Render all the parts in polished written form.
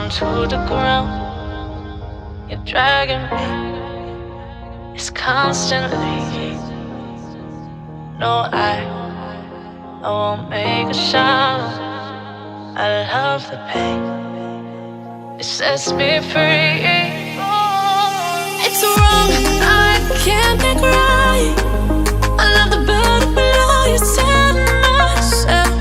down to the ground. You're dragging me, it's constantly. No, I won't make a sound. I love the pain, it sets me free. It's wrong, I can't think right. I love the bird below you, tell myself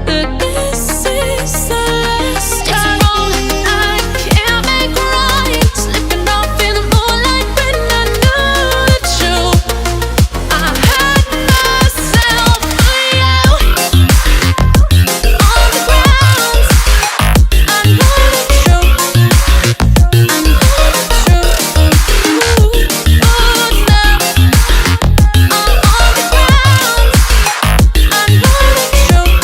that this is the last time. It's wrong, I can't make right. Slipping off in the moonlight when I knew the truth. I hurt myself for you. On the ground, I know the truth. I know the truth. Ooh, now I'm on the ground. I know the truth.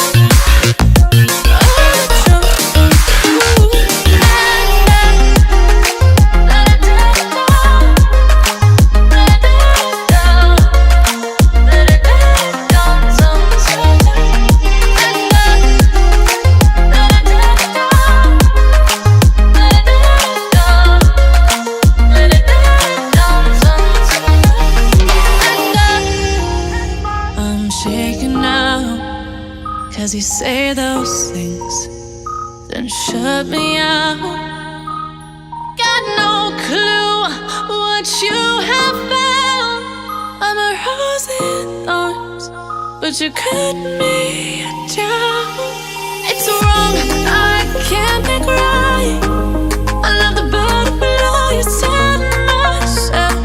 I'm shaking now, 'cause you say those things, then shut me out. Got no clue what you have found. I'm a rose in thorns, but you cut me down. It's wrong, I can't think right. I love the bird below you, tell myself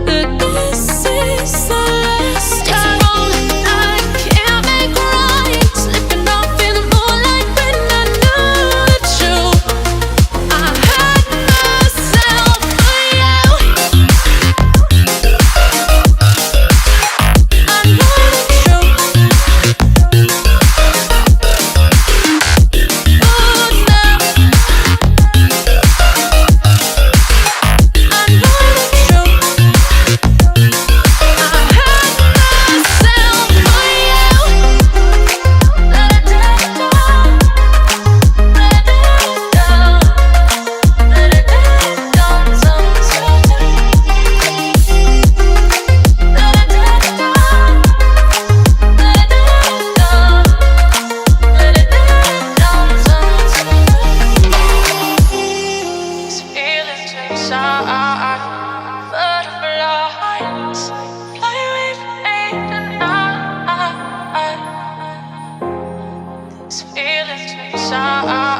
that this is the last time. It's wrong, I can't make right. Slipping off in the moonlight when I knew the truth. I hurt myself for you. I know the truth. Ooh, now I know the truth. I hurt myself for you. Let it down, let it down, let it down, sometimes. Let it down, let it down, let it down, sometimes. These feelings inside, butterflies fly away from me tonight. These feelings inside.